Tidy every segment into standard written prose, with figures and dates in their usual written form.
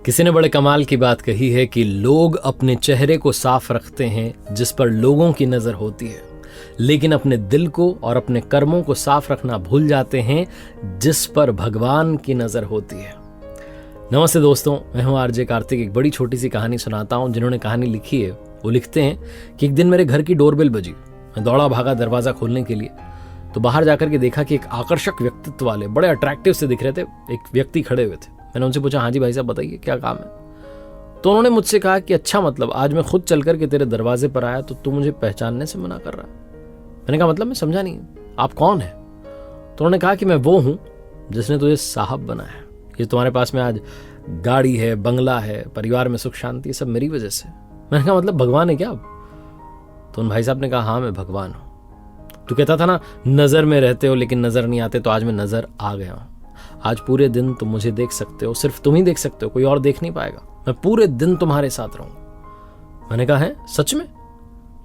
किसी ने बड़े कमाल की बात कही है कि लोग अपने चेहरे को साफ रखते हैं जिस पर लोगों की नजर होती है, लेकिन अपने दिल को और अपने कर्मों को साफ रखना भूल जाते हैं जिस पर भगवान की नजर होती है। नमस्ते दोस्तों, मैं हूं आरजे कार्तिक। एक बड़ी छोटी सी कहानी सुनाता हूं। जिन्होंने कहानी लिखी है वो लिखते हैं कि एक दिन मेरे घर की डोरबेल बजी। मैं दौड़ा भागा दरवाजा खोलने के लिए, तो बाहर जाकर के देखा कि एक आकर्षक व्यक्तित्व वाले, बड़े अट्रैक्टिव से दिख रहे थे, एक व्यक्ति खड़े हुए थे। मैंने उनसे पूछा, हाँ जी भाई साहब बताइए क्या काम है। तो उन्होंने मुझसे कहा कि अच्छा, मतलब आज मैं खुद चल करके तेरे दरवाजे पर आया तो तू मुझे पहचानने से मना कर रहा है। मैंने कहा मतलब मैं समझा नहीं, आप कौन है? तो उन्होंने कहा कि मैं वो हूं जिसने तुझे साहब बनाया है। ये तुम्हारे पास में आज गाड़ी है, बंगला है, परिवार में सुख शांति, सब मेरी वजह से। मैंने कहा मतलब भगवान है क्या? तो उन भाई साहब ने कहा, हाँ मैं भगवान हूं। तू कहता था ना नजर में रहते हो लेकिन नजर नहीं आते, तो आज मैं नजर आ गया हूं। आज पूरे दिन तुम मुझे देख सकते हो, सिर्फ तुम ही देख सकते हो, कोई और देख नहीं पाएगा। मैं पूरे दिन तुम्हारे साथ रहूंगा। मैंने कहा है सच में?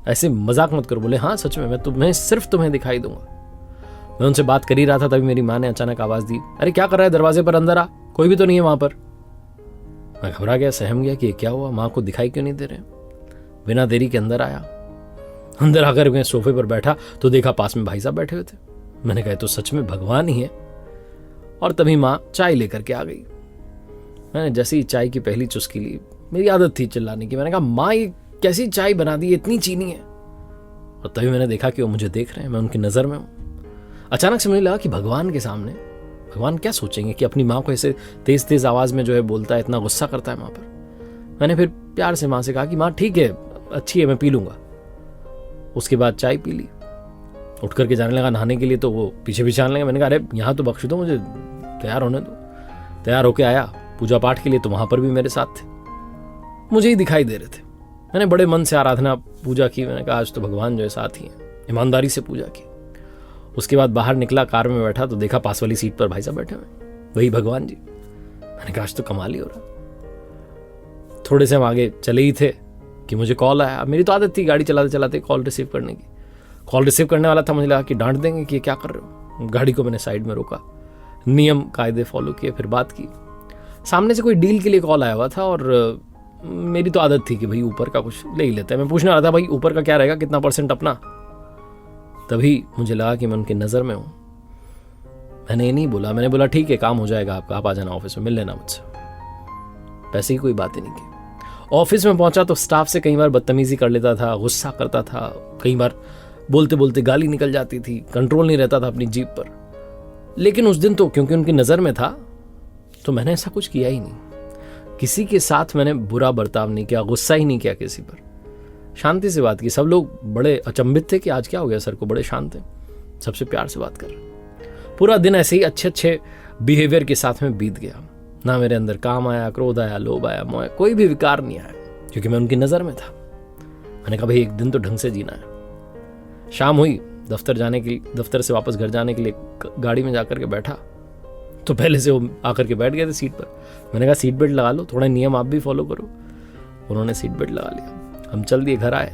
ऐसे मजाक मत करो। बोले हाँ सच में, मैं सिर्फ तुम्हें दिखाई दूंगा। मैं उनसे बात कर ही रहा था, तभी मेरी माँ ने अचानक आवाज दी, अरे क्या कर रहा है, दरवाजे पर अंदर आ, कोई भी तो नहीं है वहां पर। मैं घबरा गया, सहम गया कि क्या हुआ, माँ को दिखाई क्यों नहीं दे रहे। बिना देरी के अंदर आया। अंदर आकर मैं सोफे पर बैठा तो देखा पास में भाई साहब बैठे हुए थे। मैंने कहा तो सच में भगवान ही है। और तभी माँ चाय लेकर के आ गई। मैंने जैसे ही चाय की पहली चुस्की ली, मेरी आदत थी चिल्लाने की, मैंने कहा माँ ये कैसी चाय बना दी, इतनी चीनी है। और तभी मैंने देखा कि वो मुझे देख रहे हैं, मैं उनकी नजर में हूं। अचानक से मुझे लगा कि भगवान के सामने भगवान क्या सोचेंगे कि अपनी माँ को ऐसे तेज तेज आवाज में जो है बोलता है, इतना गुस्सा करता है माँ पर। मैंने फिर प्यार से माँ से कहा कि माँ ठीक है, अच्छी है, मैं पी लूंगा। उसके बाद चाय पी ली, उठ करके जाने लगा नहाने के लिए, तो वो पीछे पीछे आने लगा। मैंने कहा अरे यहाँ तो बख्श दो, मुझे तैयार होने दो। तैयार होके आया पूजा पाठ के लिए, तो वहां पर भी मेरे साथ थे, मुझे ही दिखाई दे रहे थे। मैंने बड़े मन से आराधना पूजा की। मैंने कहा आज तो भगवान जो है साथ ही हैं, ईमानदारी से पूजा की। उसके बाद बाहर निकला, कार में बैठा तो देखा पास वाली सीट पर भाई साहब बैठे हुए, वही भगवान जी। मैंने कहा आज तो कमाल ही हो रहा। थोड़े से हम आगे चले ही थे कि मुझे कॉल आया। मेरी तो आदत थी गाड़ी चलाते चलाते कॉल रिसीव करने की। कॉल रिसीव करने वाला था, मुझे लगा कि डांट देंगे कि क्या कर रहे हो। गाड़ी को मैंने साइड में रोका, नियम कायदे फॉलो किए, फिर बात की। सामने से कोई डील के लिए कॉल आया हुआ था और मेरी तो आदत थी कि भाई ऊपर का कुछ ले ही लेते हैं। मैं पूछने वाला था भाई ऊपर का क्या रहेगा, कितना % अपना। तभी मुझे लगा कि मैं उनकी नज़र में हूँ। मैंने ये नहीं बोला, मैंने बोला ठीक है काम हो जाएगा आपका, आप आ जाना ऑफिस में, मिल लेना मुझसे। पैसे की कोई बात ही नहीं की। ऑफिस में पहुंचा तो स्टाफ से कई बार बदतमीजी कर लेता था, गुस्सा करता था, कई बार बोलते बोलते गाली निकल जाती थी, कंट्रोल नहीं रहता था अपनी जीभ पर। लेकिन उस दिन तो क्योंकि उनकी नज़र में था तो मैंने ऐसा कुछ किया ही नहीं। किसी के साथ मैंने बुरा बर्ताव नहीं किया, गुस्सा ही नहीं किया किसी पर, शांति से बात की। सब लोग बड़े अचंभित थे कि आज क्या हो गया सर को, बड़े शांत थे, सबसे प्यार से बात कर रहे। पूरा दिन ऐसे ही अच्छे अच्छे बिहेवियर के साथ में बीत गया। ना मेरे अंदर काम आया, क्रोध आया, लोभ आया, मोह, कोई भी विकार नहीं आया, क्योंकि मैं उनकी नज़र में था। मैंने कहा भाई एक दिन तो ढंग से जीना है। शाम हुई, दफ्तर से वापस घर जाने के लिए गाड़ी में जाकर के बैठा तो पहले से वो आकर के बैठ गए थे सीट पर। मैंने कहा सीट बेल्ट लगा लो, थोड़ा नियम आप भी फॉलो करो। उन्होंने सीट बेल्ट लगा लिया। हम चल दिए, घर आए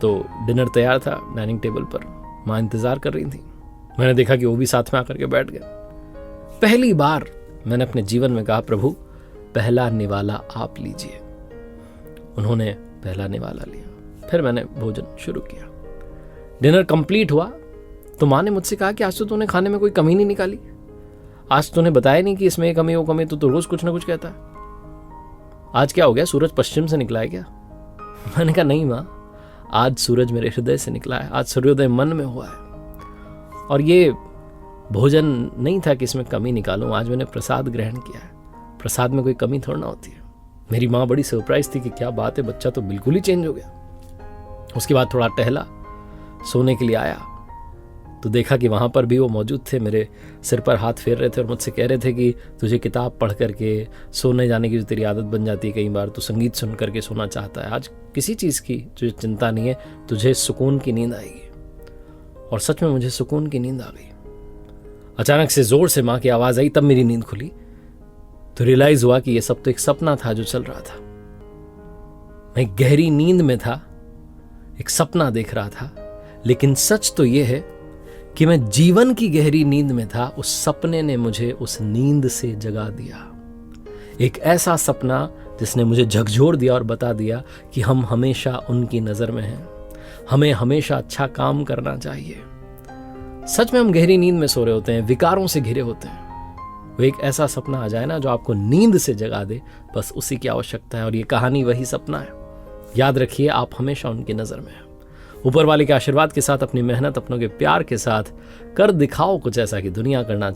तो डिनर तैयार था डाइनिंग टेबल पर, माँ इंतजार कर रही थी। मैंने देखा कि वो भी साथ में आकर के बैठ गए। पहली बार मैंने अपने जीवन में कहा प्रभु पहला निवाला आप लीजिए। उन्होंने पहला निवाला लिया, फिर मैंने भोजन शुरू किया। डिनर कंप्लीट हुआ तो माँ ने मुझसे कहा कि आज तो तूने खाने में कोई कमी नहीं निकाली, आज तूने बताया नहीं कि इसमें ये कमी वो कमी, तो रोज कुछ ना कुछ कहता है। आज क्या हो गया, सूरज पश्चिम से निकला है क्या? मैंने कहा नहीं माँ, आज सूरज मेरे हृदय से निकला है, आज सूर्योदय मन में हुआ है। और ये भोजन नहीं था कि इसमें कमी निकालूं, आज मैंने प्रसाद ग्रहण किया है, प्रसाद में कोई कमी थोड़ा ना होती है। मेरी माँ बड़ी सरप्राइज थी कि क्या बात है, बच्चा तो बिल्कुल ही चेंज हो गया। उसके बाद थोड़ा टहला, सोने के लिए आया तो देखा कि वहाँ पर भी वो मौजूद थे, मेरे सिर पर हाथ फेर रहे थे और मुझसे कह रहे थे कि तुझे किताब पढ़ करके सोने जाने की जो तेरी आदत बन जाती है, कई बार तो संगीत सुन करके सोना चाहता है, आज किसी चीज़ की तुझे चिंता नहीं है, तुझे सुकून की नींद आएगी। और सच में मुझे सुकून की नींद आ गई। अचानक से जोर से माँ की आवाज़ आई, तब मेरी नींद खुली तो रियलाइज हुआ कि ये सब तो एक सपना था जो चल रहा था। मैं गहरी नींद में था, एक सपना देख रहा था, लेकिन सच तो यह है कि मैं जीवन की गहरी नींद में था। उस सपने ने मुझे उस नींद से जगा दिया। एक ऐसा सपना जिसने मुझे झकझोर दिया और बता दिया कि हम हमेशा उनकी नज़र में हैं, हमें हमेशा अच्छा काम करना चाहिए। सच में हम गहरी नींद में सो रहे होते हैं, विकारों से घिरे होते हैं, वो एक ऐसा सपना आ जाए ना जो आपको नींद से जगा दे, बस उसी की आवश्यकता है। और ये कहानी वही सपना है। याद रखिए, आप हमेशा उनकी नज़र में हैं। ऊपर वाले के आशीर्वाद के साथ, अपनी मेहनत, अपनों के प्यार के साथ कर दिखाओ कुछ ऐसा कि दुनिया करना